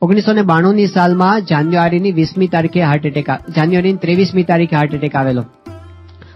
1992 સાલમાં જાન્યુઆરીની 20મી તારીખે જાન્યુઆરીની 23મી તારીખે હાર્ટ એટેક આવેલો.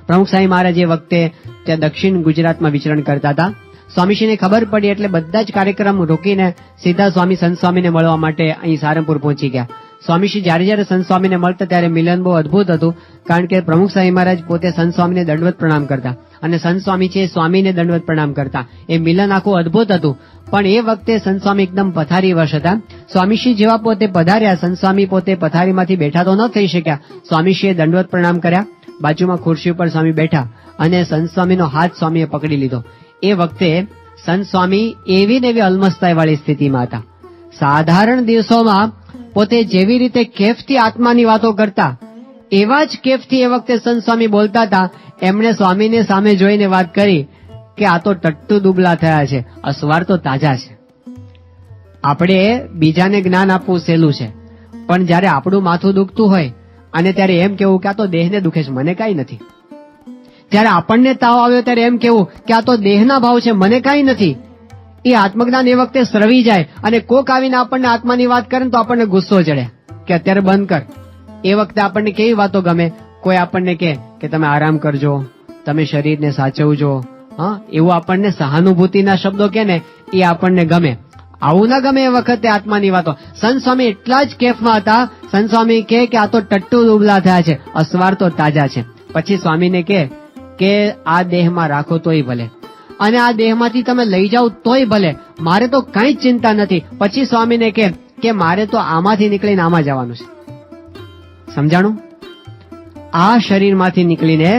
પ્રમુખ સ્વામી મહારાજ એ વખતે ત્યાં દક્ષિણ ગુજરાતમાં વિચરણ કરતા હતા. સ્વામીશ્રીને ખબર પડી એટલે બધા જ કાર્યક્રમ રોકીને સીધા સંત સ્વામીને મળવા માટે અહીં સારંગપુર પહોંચી ગયા. સ્વામીશ્રી જ્યારે સંત સ્વામીને મળતા ત્યારે મિલન બહુ અદભુત હતું, કારણ કે પ્રમુખ સ્વામી મહારાજ પોતે સંત સ્વામીને દંડવત પ્રણામ કરતા અને સંત સ્વામી છે સ્વામીને દંડવત પ્રણામ કરતા. એ મિલન આખું અદભુત હતું. પણ એ વખતે સંત સ્વામી એકદમ પથારીવશ હતા. સ્વામીશ્રી જેવા પોતે પધાર્યા, સંત સ્વામી પોતે પથારીમાંથી બેઠા તો ન થઈ શક્યા. સ્વામીશ્રીએ દંડવત પ્રણામ કર્યા, બાજુમાં ખુરશી ઉપર સ્વામી બેઠા અને સંત સ્વામીનો હાથ સ્વામીએ પકડી લીધો. એ વખતે સંત સ્વામી એવી ને એવી અલમસ્તાઈ વાળી સ્થિતિમાં હતા. સાધારણ દિવસોમાં પોતે જેવી રીતે કેફથી આત્માની વાતો કરતા એવા જ કેફથી એ વખતે સંત સ્વામી બોલતા હતા. એમણે સ્વામીને સામે જોઈને વાત કરી કે આ તો ટટ્ટુ દુબળા થયા છે, અસવાર તો તાજા છે. આપણે બીજાને જ્ઞાન આપવું સહેલું છે, પણ જ્યારે આપણું માથું દુખતું હોય અને ત્યારે એમ કેવું કે આ તો દેહને દુખે છે, મને કાંઈ નથી. જ્યારે આપણને તાવ આવ્યો ત્યારે એમ કેવું કે આ તો દેહના ભાવ છે, મને કાંઈ નથી. એ આત્મજ્ઞાન એ વખતે સ્રવી જાય અને કોક આવીને આપણને આત્માની વાત કરે તો આપણને ગુસ્સો ચડે કે અત્યારે બંધ કર. એ વખતે આપણને કેવી વાતો ગમે? કોઈ આપણને કહે કે તમે આરામ કરજો, તમે શરીરને સાચવજો, હા, એવું આપણને સહાનુભૂતિના શબ્દો કે ને એ આપણને ગમે. આવું ના ગમે એ વખતે આત્માની વાતો. સંત સ્વામી એટલા જ કેફમાં હતા. સંત સ્વામી કહે કે આ તો ટટ્ટુ દુબળા થયા છે, અસવાર તો તાજા છે. પછી સ્વામીને કહે કે આ દેહમાં રાખો તોય ભલે અને આ દેહમાંથી તમે લઈ જાઓ તોય ભલે, મારે તો કઈ જ ચિંતા નથી. પછી સ્વામીને કહે કે મારે તો આમાંથી નીકળીને આમાં જવાનું છે. સમજાણું? આ શરીરમાંથી નીકળીને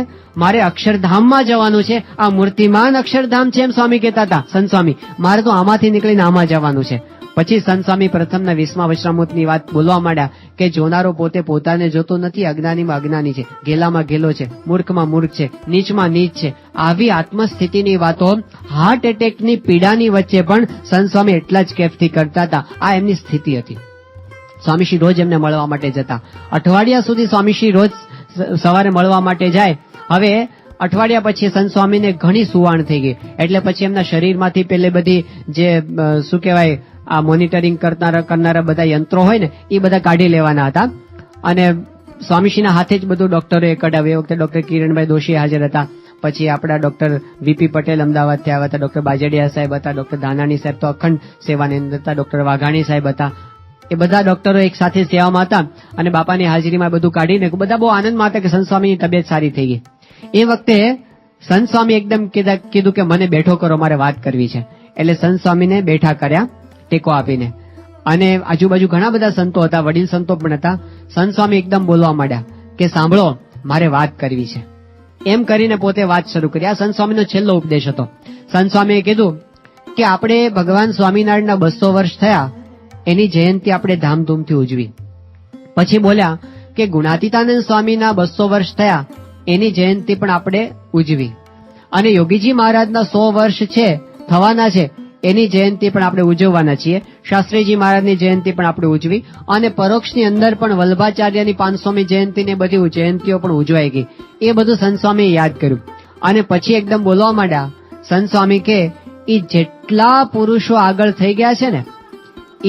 મારે અક્ષરધામમાં જવાનું છે. આ મૂર્તિમાન અક્ષરધામ છે એમ સ્વામી કહેતા હતા સંત સ્વામી. મારે તો આમાંથી નીકળીને આમાં જવાનું છે. પછી સંત સ્વામી પ્રથમના 20મા વચનામૃતની વાત બોલવા માંડ્યા કે જોનારો પોતે પોતાને જોતો નથી, અજ્ઞાનીમાં અજ્ઞાની છે, ગેલામાં ગેલો છે, મૂર્ખમાં મૂર્ખ છે, નીચમાં નીચ છે. આવી આત્મસ્થિતિની વાતો હાર્ટ એટેકની પીડાની વચ્ચે પણ સંત સ્વામી એટલા જ કેફથી કરતા હતા. આ એમની સ્થિતિ હતી. સ્વામીશ્રી રોજ એમને મળવા માટે જતા. અઠવાડિયા સુધી સ્વામીશ્રી રોજ સવારે મળવા માટે જાય. હવે અઠવાડિયા પછી સંત સ્વામીને ઘણી સુવાણ થઈ ગઈ એટલે પછી એમના શરીરમાંથી પેલે બધી જે શું કહેવાય આ મોનિટરિંગ કરનારા બધા યંત્રો હોય ને એ બધા કાઢી લેવાના હતા અને સ્વામીશ્રીના હાથે જ બધું ડોક્ટરોએ કઢાવ્યું. એ વખતે ડોક્ટર કિરણભાઈ દોશી હાજર હતા. પછી આપણા ડોક્ટર વીપી પટેલ અમદાવાદથી આવ્યા હતા, ડોક્ટર બાજડિયા સાહેબ હતા, ડોક્ટર ધાનાણી સાહેબ તો અખંડ સેવાની અંદર હતા, ડોક્ટર વાઘાણી સાહેબ હતા. એ બધા ડોક્ટરો એક સાથે સેવામાં હતા અને બાપાની હાજરીમાં બધું કાઢીને બધા બહુ આનંદમાં હતા કે સંત સ્વામીની તબિયત સારી થઈ ગઈ. એ વખતે સંત સ્વામી એકદમ કીધું કે મને બેઠો કરો, મારે વાત કરવી છે. એટલે સંત સ્વામીને બેઠા કર્યા ટેકો આપીને. અને આજુબાજુ ઘણા બધા સંતો હતા, વડીલ સંતો પણ હતા. સંત સ્વામી એકદમ બોલવા માંડ્યા કે સાંભળો, મારે વાત કરવી છે. એમ કરીને પોતે વાત શરૂ કરી. આ સંત સ્વામીનો છેલ્લો ઉપદેશ હતો. સંત સ્વામીએ કીધું કે આપણે ભગવાન સ્વામિનારાયણના 200 વર્ષ થયા, એની જયંતિ આપણે ધામધૂમથી ઉજવી. પછી બોલ્યા કે ગુણાતીતાનંદ સ્વામીના 200 વર્ષ થયા, એની જયંતિ પણ આપણે ઉજવી. અને યોગીજી મહારાજના 100 વર્ષ છે થવાના છે, એની જયંતિ પણ આપણે ઉજવવાના છીએ. શાસ્ત્રીજી મહારાજની જયંતિ પણ આપણે ઉજવી અને પરોક્ષની અંદર પણ વલ્લભાચાર્યની 500મી જયંતિ ને બધી જયંતિઓ પણ ઉજવાઈ ગઈ. એ બધું સંત સ્વામીએ યાદ કર્યું અને પછી એકદમ બોલવા માંડ્યા. સંત સ્વામી કે એ જેટલા પુરુષો આગળ થઈ ગયા છે ને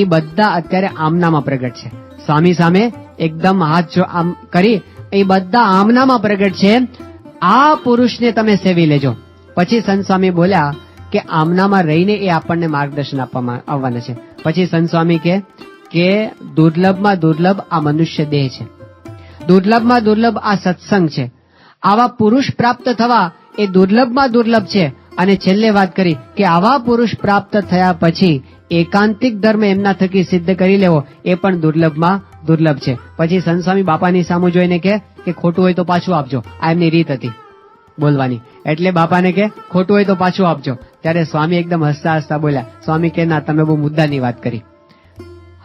એ બધા અત્યારે આમનામાં પ્રગટ છે. સ્વામી સામે એકદમ હાથ જો આમ કરી, એ બધા આમનામાં પ્રગટ છે. આ પુરુષને તમે સેવી લેજો. પછી સંત સ્વામી બોલ્યા કે આમનામાં રહીને એ આપણને માર્ગદર્શન આપવામાં આવવાના છે. પછી સંત સ્વામી કે દુર્લભમાં દુર્લભ આ મનુષ્ય દેહ છે, દુર્લભમાં દુર્લભ આ સત્સંગ છે. આવા પુરુષ પ્રાપ્ત થવા એ દુર્લભમાં દુર્લભ છે. અને છેલ્લે વાત કરી કે આવા પુરુષ પ્રાપ્ત થયા પછી એકાંતિક ધર્મ એમના થકી સિદ્ધ કરી લેવો એ પણ દુર્લભમાં દુર્લભ છે. પછી સંત સ્વામી બાપાની સામું જોઈને કે ખોટું હોય તો પાછું આપજો. આ એમની રીત હતી બોલવાની. એટલે બાપાને કે ખોટું હોય તો પાછું આપજો. ત્યારે સ્વામી એકદમ હસતા હસતા બોલ્યા. સ્વામી કે ના, તમે બહુ મુદ્દાની વાત કરી.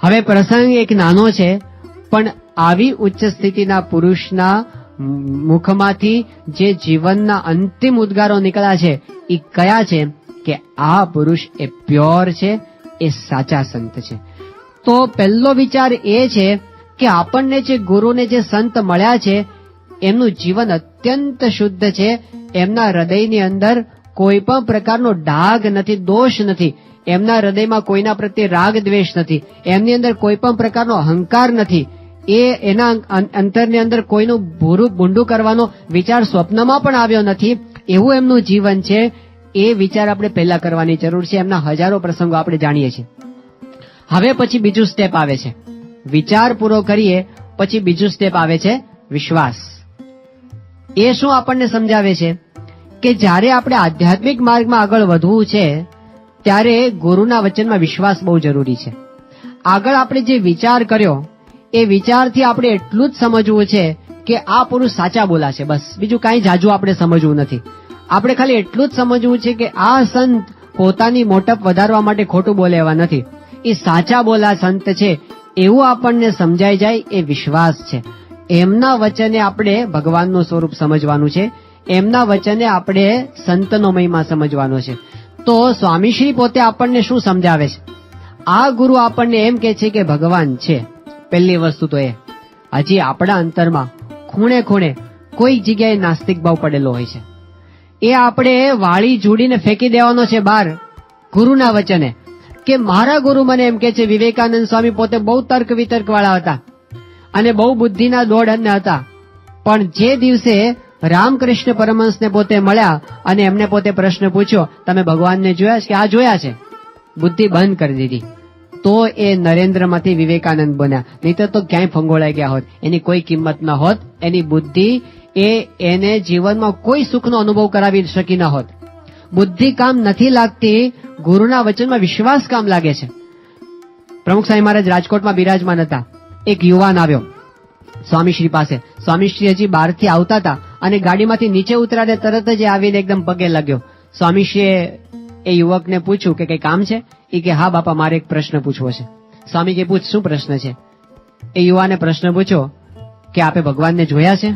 હવે પ્રસંગ એક નાનો છે, પણ આવી ઉચ્ચ સ્થિતિના પુરુષના મુખમાંથી જે જીવનના અંતિમ ઉદ્ગારો નીકળ્યા છે એ કયા છે કે આ પુરુષ એ પ્યોર છે, એ સાચા સંત છે. તો પહેલો વિચાર એ છે કે આપણને જે ગુરુને જે સંત મળ્યા છે એમનું જીવન અત્યંત શુદ્ધ છે. એમના હૃદયની અંદર કોઈ પણ પ્રકારનો ડાઘ નથી, દોષ નથી. એમના હૃદયમાં કોઈના પ્રત્યે રાગ દ્વેષ નથી, એમની અંદર કોઈ પણ પ્રકારનો અહંકાર નથી, એના અંતરની અંદર કોઈનું ભૂંડું કરવાનો વિચાર સ્વપ્નમાં પણ આવ્યો નથી, એવું એમનું જીવન છે. એ વિચાર આપણે પહેલા કરવાની જરૂર છે. એમના હજારો પ્રસંગો આપણે જાણીએ છીએ. હવે પછી બીજું સ્ટેપ આવે છે, વિચાર પૂરો કરીએ પછી બીજું સ્ટેપ આવે છે વિશ્વાસ. એ શું આપણને સમજાવે છે કે જ્યારે આપણે આધ્યાત્મિક માર્ગમાં આગળ વધવું છે ત્યારે ગુરુના વચનમાં વિશ્વાસ બહુ જરૂરી છે. આગળ આપણે જે વિચાર કર્યો એ વિચારથી આપણે એટલું જ સમજવું છે કે આ પુરુષ સાચા બોલા છે, બસ બીજું કાંઈ જાજુ આપણે સમજવું નથી. આપણે ખાલી એટલું જ સમજવું છે કે આ સંત પોતાની મોટપ વધારવા માટે ખોટું બોલે એવા નથી, એ સાચા બોલા સંત છે એવું આપણને સમજાઈ જાય એ વિશ્વાસ છે. એમના વચને આપણે ભગવાનનું સ્વરૂપ સમજવાનું છે, એમના વચને આપણે સંતનો મહિમા સમજવાનો છે. તો સ્વામીશ્રી પોતે આપણને શું સમજાવે છે? આ ગુરુ આપણને એમ કહે છે કે ભગવાન છે. પહેલી વસ્તુ તો એ, હજી આપણા અંતરમાં ખૂણે ખૂણે કોઈક જગ્યાએ નાસ્તિક ભાવ પડેલો હોય છે, એ આપણે વાળી જોડીને ફેંકી દેવાનો છે બહાર ગુરુના વચને. કે મારા ગુરુ મને એમ કે છે, વિવેકાનંદ સ્વામી પોતે બહુ તર્ક વિતર્ક વાળા હતા અને બહુ બુદ્ધિના દોડ હતા, પણ જે દિવસે રામકૃષ્ણ પરમહંસને પોતે મળ્યા અને એમને પોતે પ્રશ્ન પૂછ્યો, તમે ભગવાનને જોયા છે? કે આ જોયા છે. બુદ્ધિ બંધ કરી દીધી. તો એ નરેન્દ્રમાંથી વિવેકાનંદ બન્યા, નહીં તો ક્યાંય ફંગોળાઈ ગયા હોત, એની કોઈ કિંમત ન હોત. એની બુદ્ધિ એને જીવનમાં કોઈ સુખનો અનુભવ કરાવી શકી ન હોત. બુદ્ધિ કામ નથી લાગતી, ગુરુના વચનમાં વિશ્વાસ કામ લાગે છે. પ્રમુખ સ્વામી મહારાજ રાજકોટમાં બિરાજમાન હતા. એક યુવાન આવ્યો સ્વામીશ્રી પાસે. સ્વામીશ્રી હજી બહારથી આવતા હતા અને ગાડીમાંથી નીચે ઉતરાને તરત જ આવીને એકદમ પગે લાગ્યો. સ્વામીશ્રીએ એ યુવકને પૂછ્યું કે કઈ કામ છે? એ કે હા બાપા, મારે એક પ્રશ્ન પૂછવો છે. સ્વામી કે પૂછ, શું પ્રશ્ન છે? એ યુવાને પ્રશ્ન પૂછ્યો કે આપે ભગવાનને જોયા છે?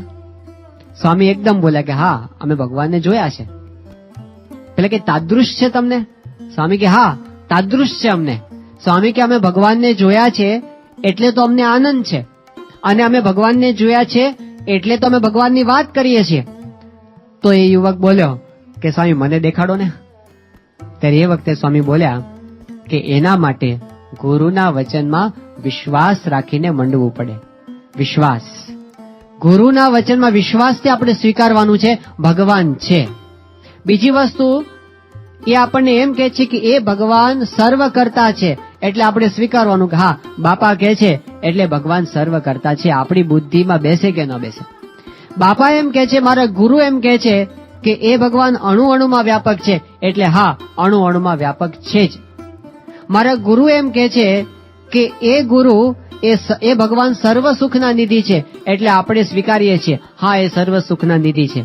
સ્વામી એકદમ બોલ્યા કે હા, અમે ભગવાનને જોયા છે. પેલા કે તાદૃશ છે તમને? સ્વામી કે હા, તાદૃશ છે અમને. સ્વામી કે અમે ભગવાનને જોયા છે એટલે તો અમને આનંદ છે, અને અમે ભગવાનને જોયા છે એટલે તો અમે ભગવાનની વાત કરીએ છીએ. તો એ યુવક બોલ્યો કે સ્વામી મને દેખાડો ને. ત્યારે એ વખતે સ્વામી બોલ્યા કે એના માટે ગુરુના વચનમાં વિશ્વાસ રાખીને મંડવું પડે. વિશ્વાસ, ગુરુના વચનમાં વિશ્વાસથી આપણે સ્વીકારવાનું છે ભગવાન છે. બીજી વસ્તુ, એ આપણને એમ કહે છે કે એ ભગવાન સર્વ કરતા છે, એટલે આપણે સ્વીકારવાનું કે હા બાપા કહે છે એટલે ભગવાન સર્વ કરતા છે. આપણી બુદ્ધિમાં બેસે કે ન બેસે. બાપા એમ કહે છે, મારા ગુરુ એમ કહે છે કે એ ભગવાન અણુ અણુમાં વ્યાપક છે, એટલે હા અણુ અણુમાં વ્યાપક છે જ. મારા ગુરુ એમ કહે છે કે એ ગુરુ એ ભગવાન સર્વ સુખના નિધિ છે, એટલે આપણે સ્વીકારીએ છીએ હા એ સર્વ સુખના નિધિ છે.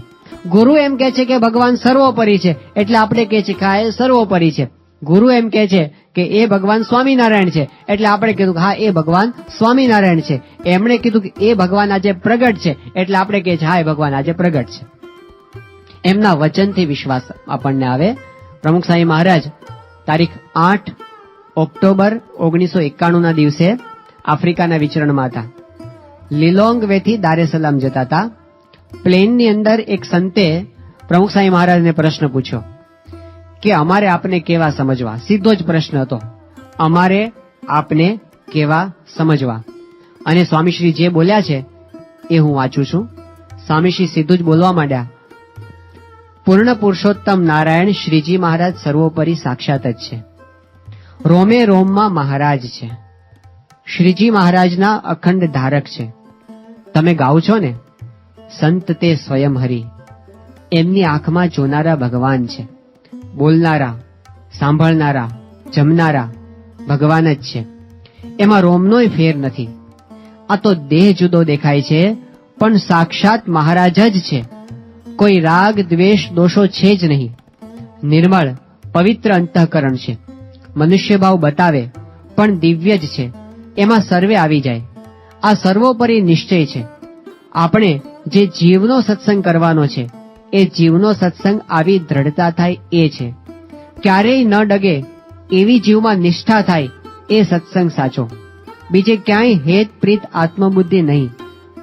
ગુરુ એમ કહે છે કે ભગવાન સર્વોપરી છે, એટલે આપણે કહે છે કે હા એ સર્વોપરી છે. ગુરુ એમ કહે છે કે એ ભગવાન સ્વામિનારાયણ છે, એટલે આપણે કીધું કે હા એ ભગવાન સ્વામિનારાયણ છે. એમણે કીધું કે એ ભગવાન આજે પ્રગટ છે, એટલે આપણે કહે છે હા એ ભગવાન આજે પ્રગટ છે. એમના વચનથી વિશ્વાસ આપણને આવે. પ્રમુખ સ્વામી મહારાજ તારીખ 8 ઓક્ટોબર 1991 ના દિવસે આફ્રિકાના વિચરણમાં હતા. લિલોંગ વેથી દારે સલામ જતા હતા. પ્લેનની અંદર એક સંતે પ્રમુખ સ્વામી મહારાજને પ્રશ્ન પૂછ્યો કે અમારે આપને કેવા સમજવા. સીધો જ પ્રશ્ન હતો, અમારે આપને કેવા સમજવા. અને સ્વામીશ્રી જે બોલ્યા છે એ હું વાંચું છું. સ્વામીશ્રી સીધું જ બોલવા માંડ્યા, પૂર્ણ પુરુષોત્તમ નારાયણ શ્રીજી મહારાજ સર્વોપરી સાક્ષાત જ છે, રોમે રોમમાં મહારાજ છે, શ્રીજી મહારાજના અખંડ ધારક છે. તમે ગાઓ છો ને, સંત તે સ્વયં હરિ, એમની આંખમાં જોનારા ભગવાન છે. બોલનારા, સાંભળનારા, જમનારા ભગવાન જ છે. એમાં રોમનોય ફેર નથી. આ તો દેહ જુદો દેખાય છે, પણ સાક્ષાત મહારાજ જ છે. કોઈ રાગ દ્વેષ દોષો છે જ નહીં. નિર્મળ પવિત્ર અંતઃકરણ છે. મનુષ્ય ભાવ બતાવે પણ દિવ્ય જ છે. એમાં સર્વે આવી જાય. આ સર્વોપરી નિશ્ચય છે. આપણે જે જીવનો સત્સંગ કરવાનો છે એ જીવનો સત્સંગ આવી દ્રઢતા થાય એ છે. ક્યારેય ન ડગે એવી જીવમાં નિષ્ઠા થાય એ સત્સંગ સાચો. બીજે ક્યાંય હેત પ્રીત આત્મબુદ્ધિ નહીં.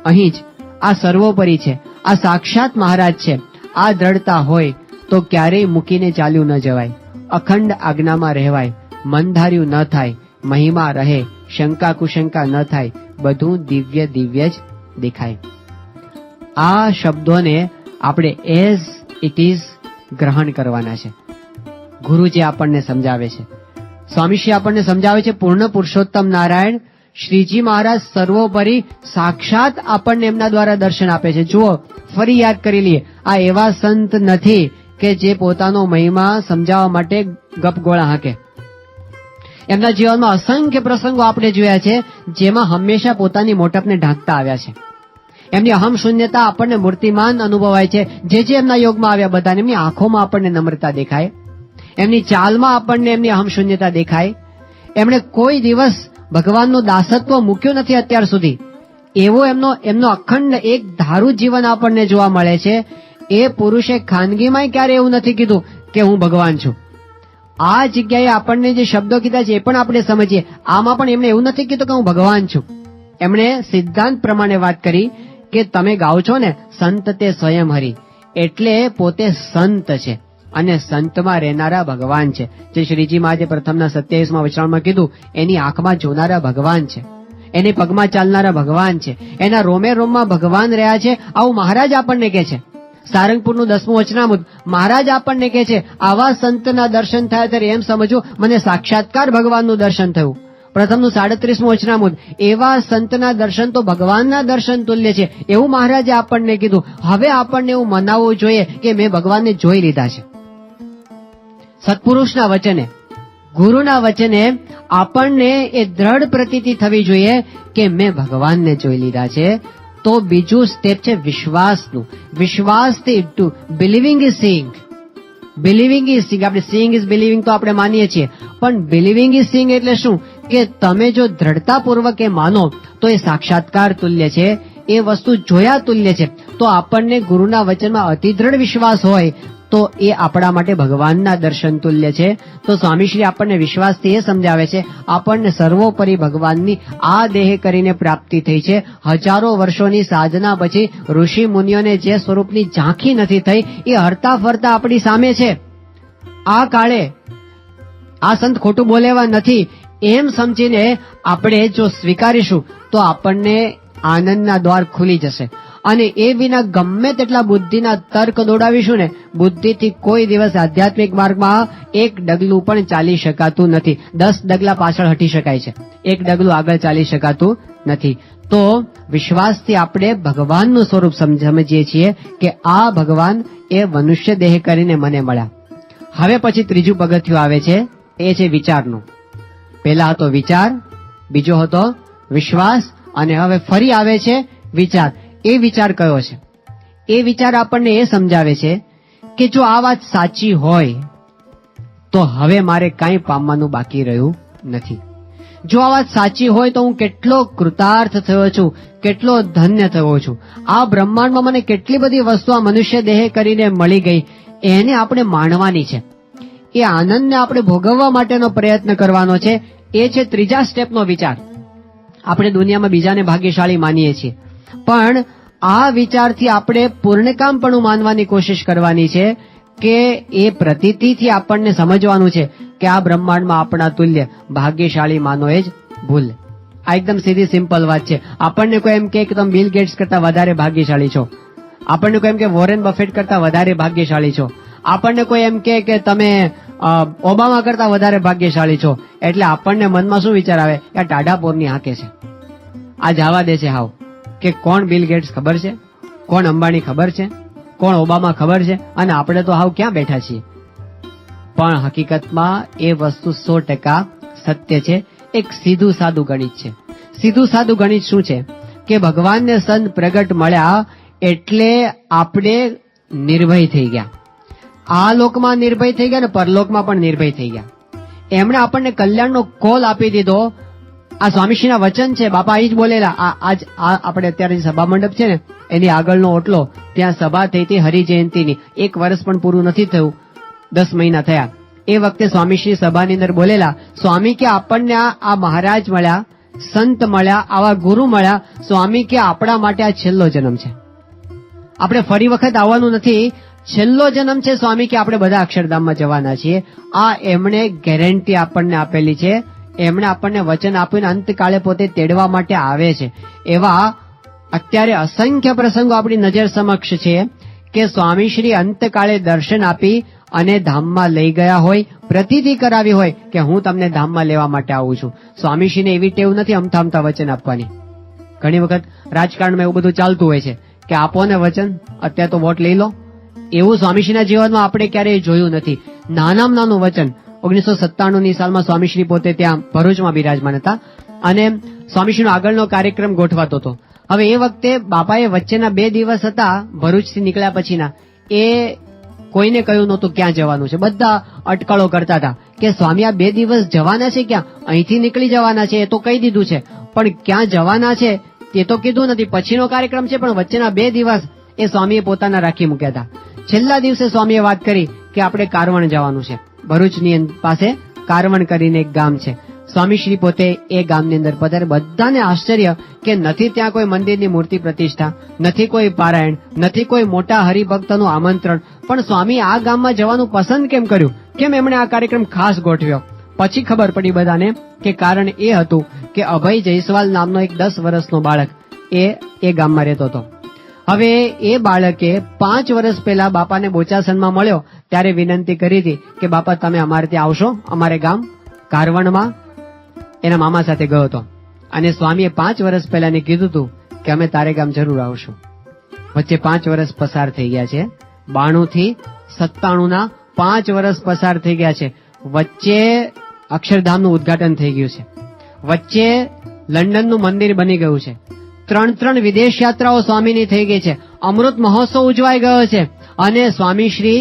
અહીં જ આ સર્વોપરી છે, આ સાક્ષાત મહારાજ છે. આ દ્રઢતા હોય તો ક્યારેય મૂકીને ચાલ્યું ન જવાય. અખંડ આજ્ઞામાં રહેવાય. મનધાર્યું ન થાય, મહિમા રહે, શંકા કુશંકા ન થાય, બધું દિવ્ય દિવ્ય જ દેખાય. આ શબ્દોને આપણે એઝ ઇટ ઇઝ ગ્રહણ કરવાના છે. ગુરુજી આપણને સમજાવે છે, સ્વામીશ્રી આપણને સમજાવે છે. પૂર્ણ પુરુષોત્તમ નારાયણ શ્રીજી મહારાજ સર્વોપરી સાક્ષાત આપણને એમના દ્વારા દર્શન આપે છે. જુઓ, ફરી યાદ કરી લઈએ, આ એવા સંત નથી કે જે પોતાનો મહિમા સમજાવવા માટે ગપગોળા હાકે. એમના જીવનમાં અસંખ્ય પ્રસંગો આપણે જોયા છે જેમાં હંમેશા પોતાની મોટપને ઢાંકતા આવ્યા છે. એમની અહમ શૂન્યતા આપણને મૂર્તિમાન અનુભવાય છે. જે એમના યોગમાં આવ્યા બધાને એમની આંખોમાં આપણને નમ્રતા દેખાય, એમની ચાલમાં આપણને એમની અહમ શૂન્યતા દેખાય. એમણે કોઈ દિવસ ભગવાનનું દાસત્વ મૂક્યું નથી અત્યાર સુધી. એવો એમનો અખંડ એક ધારું જીવન આપણને જોવા મળે છે. એ પુરુષે ખાનગીમાં ક્યારે એવું નથી કીધું કે હું ભગવાન છું. આ જગ્યાએ આપણને જે શબ્દો કીધા છે એ પણ આપણે સમજીએ. આમાં પણ એમણે એવું નથી કીધું કે હું ભગવાન છું. એમણે સિદ્ધાંત પ્રમાણે વાત કરી કે તમે ગાઓ છો ને સંત તે સ્વયં હરિ, એટલે પોતે સંત છે અને સંતમાં રહેનારા ભગવાન છે. જે શ્રીજી મહારાજે પ્રથમના 27માં વચનામાં કીધું, એની આંખમાં જોનારા ભગવાન છે, એની પગમાં ચાલનારા ભગવાન છે, એના રોમે રોમમાં ભગવાન રહ્યા છે. આવું મહારાજ આપણને કહે છે. સારંગપુરનું 10મું વચનામૃત મહારાજ આપણને કહે છે, આવા સંતના દર્શન થાય ત્યારે એમ સમજવું મને સાક્ષાત્કાર ભગવાનનું દર્શન થયું. પ્રથમનું 37મું વચનામૃત, એવા સંતના દર્શન તો ભગવાનના દર્શન તુલ્ય છે, એવું મહારાજે આપણને કીધું. હવે આપણને એવું મનાવવું જોઈએ કે મેં ભગવાનને જોઈ લીધા છે. સત્પુરુષના વચને, ગુરુના વચને આપણને એ દ્રઢ પ્રતીતિ થવી જોઈએ કે મેં ભગવાનને જોઈ લીધા છે. તો બીજું સ્ટેપ છે વિશ્વાસનું. વિશ્વાસથી to believing is seeing. Believing is seeing. આપણે સીઈંગ ઇઝ બિલીવિંગ તો આપણે માનીએ છીએ, પણ બિલીવિંગ ઇઝ સીઈંગ એટલે શું? કે તમે જો દ્રઢતાપૂર્વક એ માનો તો એ સાક્ષાત્કાર તુલ્ય છે, એ વસ્તુ જોયા તુલ્ય છે. તો આપણને ગુરુના વચનમાં અતિ દ્રઢ વિશ્વાસ હોય તો એ આપણા માટે ભગવાનના દર્શન તુલ્ય છે. તો સ્વામીશ્રી આપણને વિશ્વાસથી એ સમજાવે છે, આપણને સર્વોપરી ભગવાનની આ દેહ કરીને પ્રાપ્તિ થઈ છે. હજારો વર્ષોની સાધના પછી ઋષિ મુનિઓને જે સ્વરૂપની ઝાંખી નથી થઈ એ હરતા ફરતા આપણી સામે છે. આ કાળે આ સંત ખોટું બોલે એવા નથી એમ સમજીને આપણે જો સ્વીકારીશું તો આપણને આનંદના દ્વાર ખુલી જશે. અને એ વિના ગમે તેટલા બુદ્ધિના તર્ક દોડાવીશું ને, બુદ્ધિથી કોઈ દિવસ આધ્યાત્મિક માર્ગમાં એક ડગલું પણ ચાલી શકાતું નથી. 10 ડગલા પાછળ હટી શકાય છે, એક ડગલું આગળ ચાલી શકાતું નથી. તો વિશ્વાસથી આપણે ભગવાનનું સ્વરૂપ સમજીએ છીએ કે આ ભગવાન એ મનુષ્ય દેહ કરીને મને મળ્યા. હવે પછી ત્રીજું પગથિયું આવે છે, એ છે વિચારનું. પહેલા હતો વિચાર, બીજો હતો વિશ્વાસ, અને હવે ફરી આવે છે વિચાર. એ વિચાર કયો છે? એ વિચાર આપણને એ સમજાવે છે કે જો આ વાત સાચી હોય તો હવે મારે કાંઈ પામવાનું બાકી રહ્યું નથી. જો આ વાત સાચી હોય તો હું કેટલો કૃતાર્થ થયો છું, કેટલો ધન્ય થયો છું. આ બ્રહ્માંડમાં મને કેટલી બધી વસ્તુ આ મનુષ્ય દેહ કરીને મળી ગઈ, એને આપણે માણવાની છે. એ આનંદને આપણે ભોગવવા માટેનો પ્રયત્ન કરવાનો છે. એ છે ત્રીજા સ્ટેપનો વિચાર. આપણે દુનિયામાં બીજાને ભાગ્યશાળી માનીએ છીએ, પણ આ વિચારથી આપણે પૂર્ણકામપણું માનવાની કોશિશ કરવાની છે કે એ પ્રતીતિથી આપણને સમજવાનું છે કે આ બ્રહ્માંડમાં આપણા તુલ્ય ભાગ્યશાળી માનો એ જ ભૂલ. આ એકદમ સીધી સિમ્પલ વાત છે. આપણને કોઈ એમ કહે કે તમે બિલ ગેટ્સ કરતા વધારે ભાગ્યશાળી છો, આપણને કોઈ એમ કે વોરેન બફેટ કરતા વધારે ભાગ્યશાળી છો, આપણને કોઈ એમ કહે કે તમે ઓબામા કરતા વધારે ભાગ્યશાળી છો, એટલે આપણને મનમાં શું વિચાર આવે કે આ ટાઢાપોરની હાકે છે, આ જવા દે છે. હાવ કે કોણ બિલ ગેટ્સ ખબર છે, કોણ અંબાણી ખબર છે, કોણ ઓબામા ખબર છે, અને આપણે તો હાવ ક્યાં બેઠા છીએ. પણ હકીકતમાં એ વસ્તુ 100% સત્ય છે. એક સીધું સાદું ગણિત છે. સીધું સાદું ગણિત શું છે કે ભગવાનને સંત પ્રગટ મળ્યા એટલે આપણે નિર્ભય થઈ ગયા. આ લોકમાં નિર્ભય થઈ ગયા ને પરલોકમાં પણ નિર્ભય થઈ ગયા. એમણે આપણને કલ્યાણનો કોલ આપી દીધો. આ સ્વામીશ્રીના વચન છે, બાપા અહીં જ બોલેલા. આજ આપણે અત્યારે જે સભા મંડપ છે ને એની આગળનો ઓટલો, ત્યાં સભા થઈ હતી હરિજયંતીની. 1 વર્ષ પણ પૂરું નથી થયું, 10 મહિના થયા. એ વખતે સ્વામીશ્રી સભાની અંદર બોલેલા, સ્વામી કે આપણને આ મહારાજ મળ્યા, સંત મળ્યા, આવા ગુરુ મળ્યા. સ્વામી કે આપણા માટે આ છેલ્લો જન્મ છે, આપણે ફરી વખત આવવાનું નથી. છેલ્લો જન્મ છે સ્વામી કે આપણે બધા અક્ષરધામમાં જવાના છીએ. આ એમણે ગેરંટી આપણને આપેલી છે. એમણે આપણને વચન આપ્યું, અંતકાળે પોતે તેડવા માટે આવે છે. એવા અત્યારે અસંખ્ય પ્રસંગો આપણી નજર સમક્ષ છે કે સ્વામી શ્રી અંતકાળે દર્શન આપી અને ધામમાં લઈ ગયા હોય, પ્રતીતિ કરાવી હોય કે હું તમને ધામમાં લેવા માટે આવું છું. સ્વામીશ્રીને એવી ટેવ નથી અમથા અમથા વચન આપવાની. ઘણી વખત રાજકારણમાં એવું બધું ચાલતું હોય છે કે આપો ને વચન, અત્યારે તો વોટ લઈ લો. એવું સ્વામીશ્રીના જીવનમાં આપણે ક્યારેય જોયું નથી. નાનામાં નાનું વચન 1997ની સાલમાં સ્વામીશ્રી પોતે ત્યાં ભરૂચમાં બિરાજમાન હતા અને સ્વામીશ્રીનો આગળનો કાર્યક્રમ ગોઠવાતો હતો. હવે એ વખતે બાપાએ વચ્ચેના 2 દિવસ હતા ભરૂચથી નીકળ્યા પછીના, એ કોઈને કહ્યું નહોતું ક્યાં જવાનું છે. બધા અટકળો કરતા હતા કે સ્વામી આ 2 દિવસ જવાના છે ક્યાં? અહીંથી નીકળી જવાના છે એ તો કહી દીધું છે, પણ ક્યાં જવાના છે તે તો કીધું નથી. પછીનો કાર્યક્રમ છે પણ વચ્ચેના 2 દિવસ એ સ્વામીએ પોતાના રાખી મૂક્યા હતા. છેલ્લા દિવસે સ્વામીએ વાત કરી કે આપણે કારવણ જવાનું છે. ભરૂચની પાસે કારવણ કરીને એક ગામ છે. સ્વામીશ્રી પોતે એ ગામની અંદર પધારે. બધાને આશ્ચર્ય કે નથી ત્યાં કોઈ મંદિરની મૂર્તિ પ્રતિષ્ઠા, નથી કોઈ પારાયણ, નથી કોઈ મોટા હરિભક્તનું આમંત્રણ, પણ સ્વામી આ ગામમાં જવાનું પસંદ કેમ કર્યું? કેમ એમણે આ કાર્યક્રમ ખાસ ગોઠવ્યો? પછી ખબર પડી બધાને કે કારણ એ હતું કે અભય જયસ્વાલ નામનો એક 10 વર્ષનો બાળક એ ગામમાં રહેતો હતો. હવે એ બાળકે 5 વર્ષ પહેલા બાપાને બોચાસનમાં મળ્યો ત્યારે વિનંતી કરી હતી કે બાપા તમે અમારે ત્યાં આવશો, અમારે ગામ કારવણમાં. એના મામા સાથે ગયો હતો અને સ્વામીએ 5 વર્ષ પહેલાને કીધું હતું કે અમે તારે ગામ જરૂર આવશું. વચ્ચે 5 વર્ષ પસાર થઈ ગયા છે. 92 થી 97ના 5 વર્ષ પસાર થઈ ગયા છે. વચ્ચે અક્ષરધામનું ઉદ્ઘાટન થઈ ગયું છે. વચ્ચે લંડનનું મંદિર બની ગયું છે. 3 વિદેશ યાત્રાઓ સ્વામીની થઈ ગઈ છે. અમૃત મહોત્સવ ઉજવાઈ ગયો છે અને સ્વામીશ્રી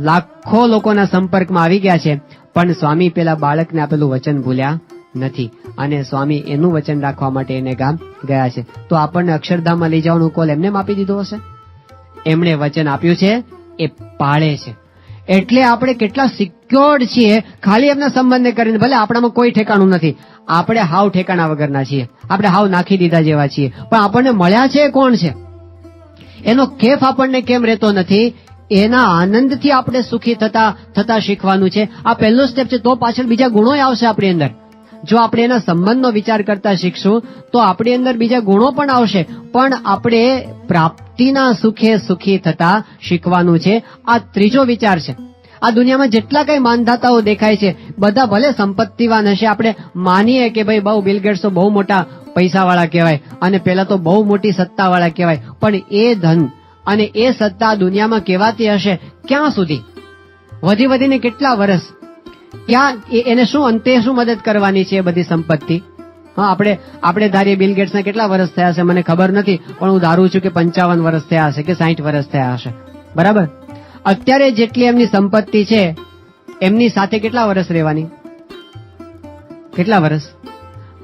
લાખો લોકોના સંપર્કમાં આવી ગયા છે. પણ સ્વામી પેલા બાળકને આપેલું વચન ભૂલ્યા નથી અને સ્વામી એનું વચન રાખવા માટે એને ગામ ગયા છે. તો આપણને અક્ષરધામમાં લઈ જવાનું કોલ એમને આપી દીધો હશે? એમણે વચન આપ્યું છે, એ પાળે છે. એટલે આપણે કેટલા સિક્યોર્ડ છીએ ખાલી એમના સંબંધને કરીને. ભલે આપણામાં કોઈ ઠેકાણું નથી, આપણે હાવ ઠેકાણા વગરના છીએ, આપણે હાવ નાખી દીધા જેવા છીએ, પણ આપણને મળ્યા છે કોણ છે? એનો કેફ આપણને કેમ રહેતો નથી? એના આનંદથી આપણે સુખી થતા શીખવાનું છે. આ પહેલું સ્ટેપ છે. તો પાછળ બીજા ગુણો આવશે આપણી અંદર. જો આપણે એના સંબંધનો વિચાર કરતા શીખશું તો આપણી અંદર બીજા ગુણો પણ આવશે, પણ આપણે પ્રાપ્તિના સુખે સુખી થતા શીખવાનું છે. આ ત્રીજો વિચાર છે. આ દુનિયામાં જેટલા કઈ માનધાતાઓ દેખાય છે બધા ભલે સંપત્તિવાન હશે, આપણે માનીએ કે ભાઈ બહુ બિલ ગેટ્સ તો બહુ મોટા પૈસાવાળા કહેવાય અને પેલા તો બહુ મોટી સત્તાવાળા કહેવાય, પણ એ ધન અને એ સત્તા દુનિયામાં કેવાતી હશે ક્યાં સુધી? વધી વધીને કેટલા વર્ષ? ક્યાં એને શું અંતે શું મદદ કરવાની છે એ બધી સંપત્તિ? હા, આપણે ધારીએ બિલ ગેટ્સના કેટલા વર્ષ થયા હશે મને ખબર નથી, પણ હું ધારું છું કે 55 વર્ષ થયા હશે કે 60 વર્ષ થયા હશે. બરાબર? અત્યારે જેટલી એમની સંપત્તિ છે એમની સાથે કેટલા વર્ષ રહેવાની? કેટલા વર્ષ?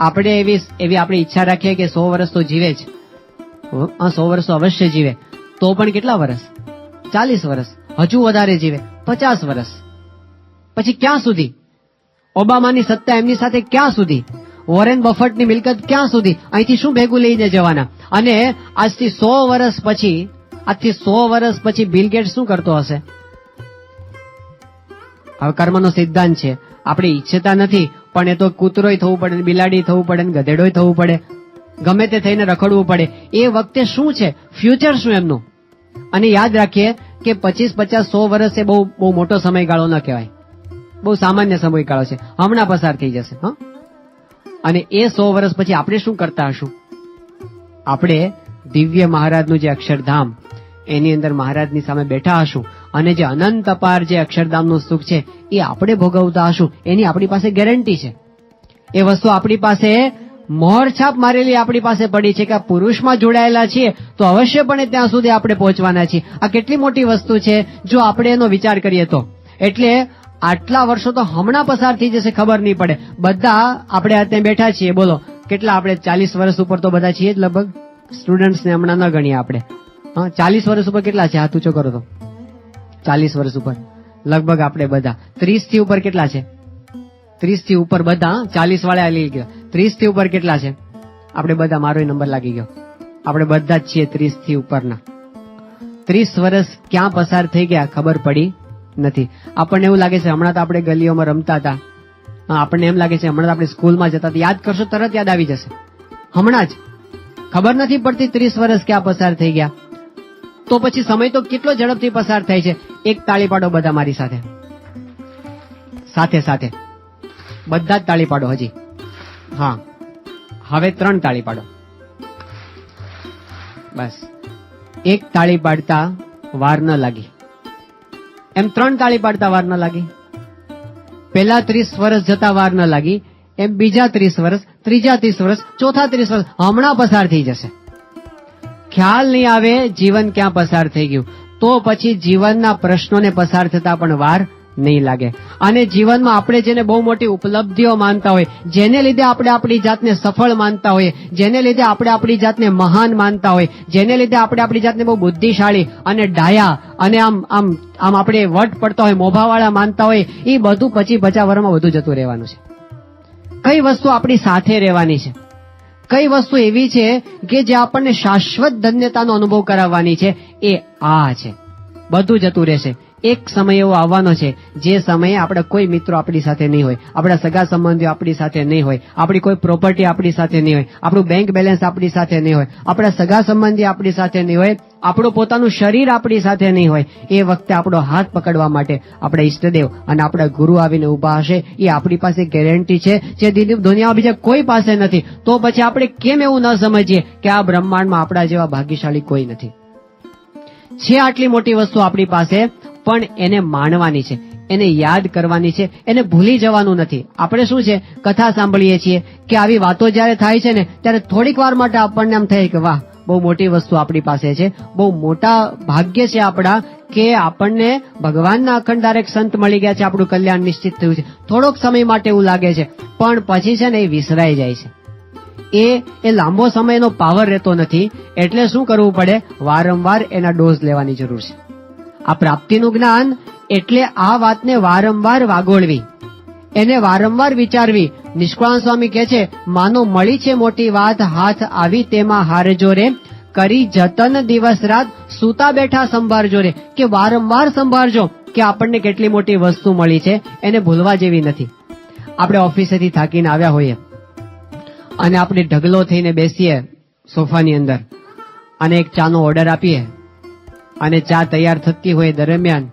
આપણે એવી આપણી ઈચ્છા રાખીએ કે 100 વર્ષ તો જીવે જ. 100 વર્ષ તો અવશ્ય જીવે, તો પણ કેટલા વર્ષ? 40 વર્ષ. હજુ વધારે જીવે 50 વર્ષ. પછી ક્યાં સુધી? ઓબામાની સત્તા એમની સાથે ક્યાં સુધી? વોરેન બફેટની મિલકત ક્યાં સુધી? અહીંથી શું ભેગું લઈને જવાના? અને આજથી 100 વર્ષ પછી બિલ ગેટ્સ શું કરતો હશે? હવે કર્મનો સિદ્ધાંત છે, આપણે ઈચ્છતા નથી પણ એ તો કૂતરોય થવું પડે, બિલાડી થવું પડે, ગધેડોય થવું પડે, ગમે તે થઈને રખડવું પડે. એ વખતે શું છે? ફ્યુચર શું એમનું? અને યાદ રાખીએ કે 25, 50, 100 વર્ષ એ બહુ મોટો સમયગાળો ન કહેવાય, બહુ સામાન્ય સમયગાળો છે, હમણાં પસાર થઈ જશે. હા, અને એ 100 વર્ષ પછી આપણે શું કરતા હશું? આપણે દિવ્ય મહારાજનું જે અક્ષરધામ એની અંદર મહારાજની સામે બેઠા હશું અને જે અનંત અપાર જે અક્ષરધામનું સુખ છે એ આપણે ભોગવતા હશું. એની આપણી પાસે ગેરંટી છે. એ વસ્તુ આપણી પાસે મોહર છાપ મારેલી આપણી પાસે પડી છે કે આ પુરુષમાં જોડાયેલા છીએ તો અવશ્યપણે ત્યાં સુધી આપણે પહોંચવાના છીએ. આ કેટલી મોટી વસ્તુ છે જો આપણે એનો વિચાર કરીએ તો. એટલે આટલા વર્ષો તો હમણાં પસાર થઈ જશે, ખબર નહીં પડે. બધા આપણે અત્યારે બેઠા છીએ, બોલો કેટલા? આપણે 40 વર્ષ ઉપર તો બધા છીએ જ લગભગ. સ્ટુડન્ટ્સને હમણાં ન ગણીએ આપણે. હા, 40 વર્ષ ઉપર કેટલા છે? હાથ ઊંચો કરો તો. 40 વર્ષ ઉપર લગભગ આપણે બધા. 30 થી ઉપર કેટલા છે? 30 થી ઉપર બધા. 40 વાળા લઈ ગયો. 30 થી ઉપર કેટલા છે? આપણે બધા, મારો નંબર લાગી ગયો, આપણે બધા જ છીએ 30 થી ઉપરના. 30 વર્ષ ક્યાં પસાર થઈ ગયા ખબર પડી નથી. આપણને એવું લાગે છે હમણાં તો આપણે ગલીઓમાં રમતા હતા, આપણને એમ લાગે છે હમણાં તો આપણે સ્કૂલમાં જતા હતા, યાદ કરશો તરત યાદ આવી જશે. હમણાં જ ખબર નથી પડતી 30 વર્ષ ક્યાં પસાર થઈ ગયા. તો પછી સમય તો કેટલો ઝડપથી પસાર થાય છે. એક તાળી પાડો બધા મારી સાથે, સાથે સાથે બધા જ તાળી પાડો. હજી હા, હવે 3 તાળી પાડો. બસ એક તાળી પાડતા વાર ન લાગી, એમ 3 તાળી પાડતા વાર ન લાગી. પહેલા 30 વર્ષ જતા વાર ન લાગી, એમ બીજા 30 વર્ષ, ત્રીજા 30 વર્ષ, ચોથા 30 વર્ષ હમણાં પસાર થઈ જશે. ખ્યાલ નહીં આવે જીવન ક્યાં પસાર થઈ ગયું. તો પછી જીવનના પ્રશ્નોને પસાર થતા પણ વાર નહીં લાગે. અને જીવનમાં આપણે જેને બહુ મોટી ઉપલબ્ધિઓ માનતા હોય, જેને લીધે આપણે આપણી જાતને સફળ માનતા હોઈએ, જેને લીધે આપણે આપણી જાતને મહાન માનતા હોય, જેને લીધે આપણે આપણી જાતને બહુ બુદ્ધિશાળી અને ડાયા અને આમ આમ આમ આપણે વટ પડતા હોય, મોભાવાળા માનતા હોય, એ બધું 50-50 વર્ષમાં બધું જતું રહેવાનું છે. કઈ વસ્તુ આપણી સાથે રહેવાની છે, કઈ વસ્તુ એવી છે કે જે આપણને શાશ્વત ધન્યતાનો અનુભવ કરાવવાની છે, એ આ છે. બધું જતું રહેશે. એક સમય એવો આવવાનો છે જે સમયે આપણે કોઈ મિત્રો આપણી સાથે નહીં હોય, આપણા સગા સંબંધીઓ આપણી સાથે નહીં હોય, આપણી કોઈ પ્રોપર્ટી આપણી સાથે નહીં હોય, આપણું બેંક બેલેન્સ આપણી સાથે નહીં હોય, આપણા સગા સંબંધી આપણી સાથે નહીં હોય, આપણું પોતાનું શરીર આપણી સાથે નહીં હોય. એ વખતે આપણો હાથ પકડવા માટે આપણા ઈષ્ટદેવ અને આપણા ગુરુ આવીને ઉભા હશે. એ આપણી પાસે ગેરંટી છે જે દુનિયામાં બીજા કોઈ પાસે નથી. તો પછી આપણે કેમ એવું ન સમજીએ કે આ બ્રહ્માંડમાં આપણા જેવા ભાગ્યશાળી કોઈ નથી. છે આટલી મોટી વસ્તુ આપણી પાસે, પણ એને માણવાની છે, એને યાદ કરવાની છે, એને ભૂલી જવાનું નથી. આપણે શું છે, કથા સાંભળીએ છીએ કે આવી વાતો જ્યારે થાય છે ને ત્યારે થોડીક વાર માટે આપણને એમ થાય કે વાહ, બહુ મોટી વસ્તુ આપણી પાસે છે, બહુ મોટા ભાગ્ય છે આપણા કે આપણને ભગવાનના અખંડારેક સંત મળી ગયા છે, આપણું કલ્યાણ નિશ્ચિત થયું છે. થોડોક સમય માટે એવું લાગે છે, પણ પછી છે ને એ વિસરાઈ જાય છે. એ લાંબો સમયનો પાવર રહેતો નથી. એટલે શું કરવું પડે, વારંવાર એના ડોઝ લેવાની જરૂર છે. આ પ્રાપ્તિનું જ્ઞાન એટલે આ વાતને વારંવાર વાગોળવી, એને વારંવાર વિચારવી. નિષ્કળાનંદ સ્વામી કહે છે, માનો મળી છે મોટી વાત, હાથ આવી તેમાં હારજો રે, કરી જતન દિવસ રાત, સૂતા બેઠા સંભાળજો રે. કે વારંવાર સંભાળજો કે આપણને કેટલી મોટી વસ્તુ મળી છે, એને ભૂલવા જેવી નથી. આપણે ઓફિસેથી થાકીને આવ્યા હોઈએ અને આપણે ઢગલો થઈને બેસીએ સોફાની અંદર અને એક ચાનો ઓર્ડર આપીએ અને ચા તૈયાર થતી હોય દરમિયાન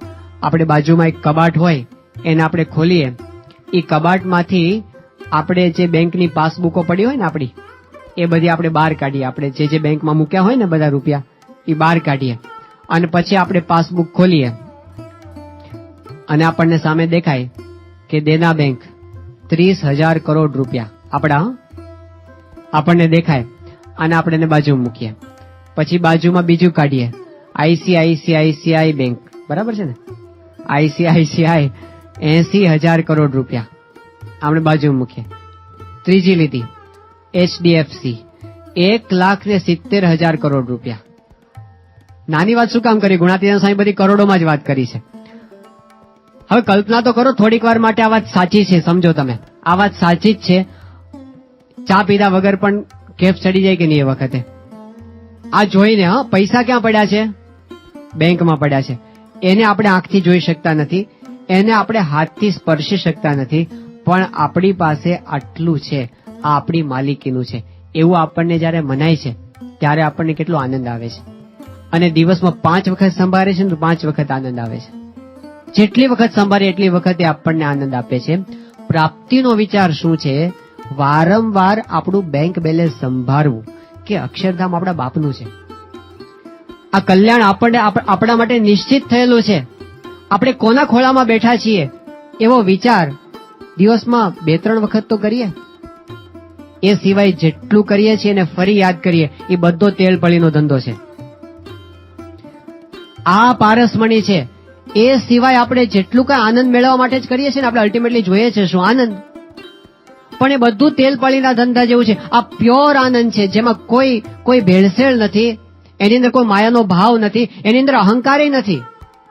આપણે બાજુમાં એક કબાટ હોય એને આપણે ખોલીએ. એ કબાટમાંથી આપણે જે બેંકની પાસબુકો પડી હોય ને આપણી, એ બધી આપણે બહાર કાઢીએ. આપણે જે બેંકમાં મૂક્યા હોય ને બધા રૂપિયા, એ બહાર કાઢીએ અને પછી આપણે પાસબુક ખોલીએ અને આપણને સામે દેખાય કે દેના બેંક 30,000 કરોડ રૂપિયા આપણા આપણને દેખાય અને આપણે એને બાજુમાં મૂકીએ. પછી બાજુમાં બીજું કાઢીએ, ICICI બેંક, બરાબર છે ને, ICICI 80,000 કરોડ રૂપિયા આપણે બાજુમાં મૂકીએ. ત્રીજી લીટી HDFC 1,70,000 કરોડ રૂપિયા. નાની વાત શું કામ કરી, ગુણાતીતાનંદ સ્વામી બધી કરોડોમાં જ વાત કરી છે. હવે કલ્પના તો કરો થોડીક વાર માટે આ વાત સાચી છે, સમજો તમે, આ વાત સાચી જ છે. ચા પીધા વગર પણ કેફ ચડી જાય કે નહીં એ વખતે. આ જોઈને પૈસા ક્યાં પડ્યા છે, બેંકમાં પડ્યા છે. એને આપણે આંખથી જોઈ શકતા નથી, એને આપણે હાથથી સ્પર્શી શકતા નથી, પણ આપણી પાસે આટલું છે, આ આપણી માલિકીનું છે. એવું આપણને જ્યારે મનાય છે ત્યારે આપણને કેટલો આનંદ આવે છે. અને દિવસમાં 5 વખત સંભાળે છે ને તો 5 વખત આનંદ આવે છે. જેટલી વખત સંભાળે એટલી વખતે આપણને આનંદ આપે છે. પ્રાપ્તિનો વિચાર શું છે, વારંવાર આપણું બેંક બેલેન્સ સંભાળવું કે અક્ષરધામ આપણા બાપનું છે. આ કલ્યાણ આપણને આપણા માટે નિશ્ચિત થયેલું છે. આપણે કોના ખોળામાં બેઠા છીએ એવો વિચાર દિવસમાં 2-3 વખત તો કરીએ. એ સિવાય જેટલું કરીએ છીએ ને ફરી યાદ કરીએ, એ બધો તેલ પળીનો ધંધો છે. આ પારસમણી છે. એ સિવાય આપણે જેટલું કઈ આનંદ મેળવવા માટે જ કરીએ છીએ ને, આપણે અલ્ટિમેટલી જોઈએ છે શું, આનંદ. પણ એ બધું તેલ પળીના ધંધા જેવું છે. આ પ્યોર આનંદ છે, જેમાં કોઈ ભેળસેળ નથી, એની અંદર કોઈ માયાનો ભાવ નથી, એની અંદર અહંકાર નથી.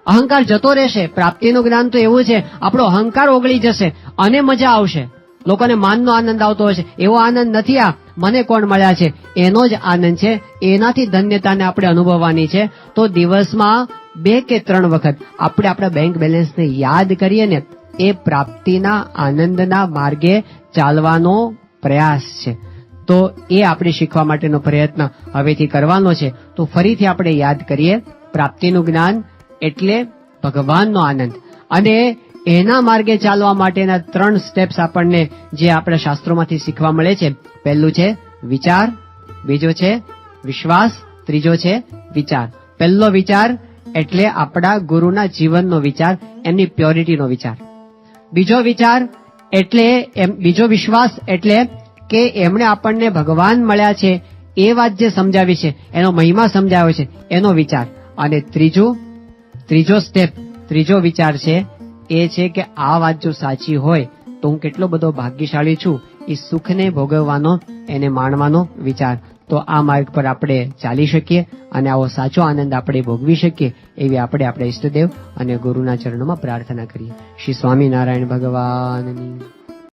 અહંકાર જતો રહેશે. પ્રાપ્તિનું જ્ઞાન તો એવું છે, આપણો અહંકાર ઓગળી જશે અને મજા આવશે. લોકોને માનનો આનંદ આવતો હશે, એવો આનંદ નથી. મને કોણ મળ્યા છે એનો જ આનંદ છે, એનાથી ધન્યતાને આપણે અનુભવવાની છે. તો દિવસમાં 2 કે 3 વખત આપણે આપણા બેંક બેલેન્સને યાદ કરીએ ને, એ પ્રાપ્તિના આનંદના માર્ગે ચાલવાનો પ્રયાસ છે. તો એ આપણે શીખવા માટેનો પ્રયત્ન હવેથી કરવાનો છે. તો ફરીથી આપણે યાદ કરીએ, પ્રાપ્તિનું જ્ઞાન એટલે ભગવાનનો આનંદ, અને એના માર્ગે ચાલવા માટેના 3 સ્ટેપ્સ આપણને જે આપણા શાસ્ત્રોમાંથી શીખવા મળે છે. પહેલું છે વિચાર, બીજો છે વિશ્વાસ, ત્રીજો છે વિચાર. પહેલો વિચાર એટલે આપણા ગુરુના જીવનનો વિચાર, એમની પ્યોરિટીનો વિચાર. બીજો વિચાર એટલે બીજો વિશ્વાસ એટલે કે એમણે આપણને ભગવાન મળ્યા છે એ વાત જે સમજાવી છે, એનો મહિમા સમજાવ્યો છે, એનો વિચાર. અને ત્રીજો સ્ટેપ, ત્રીજો વિચાર છે એ છે કે આ વાત જો સાચી હોય તો હું કેટલો બધો ભાગ્યશાળી છું, એ સુખને ભોગવવાનો, એને માણવાનો વિચાર. તો આ માર્ગ પર આપણે ચાલી શકીએ અને આવો સાચો આનંદ આપણે ભોગવી શકીએ એવી આપણે આપણા ઈષ્ટદેવ અને ગુરુના ચરણોમાં પ્રાર્થના કરીએ. શ્રી સ્વામિનારાયણ ભગવાનની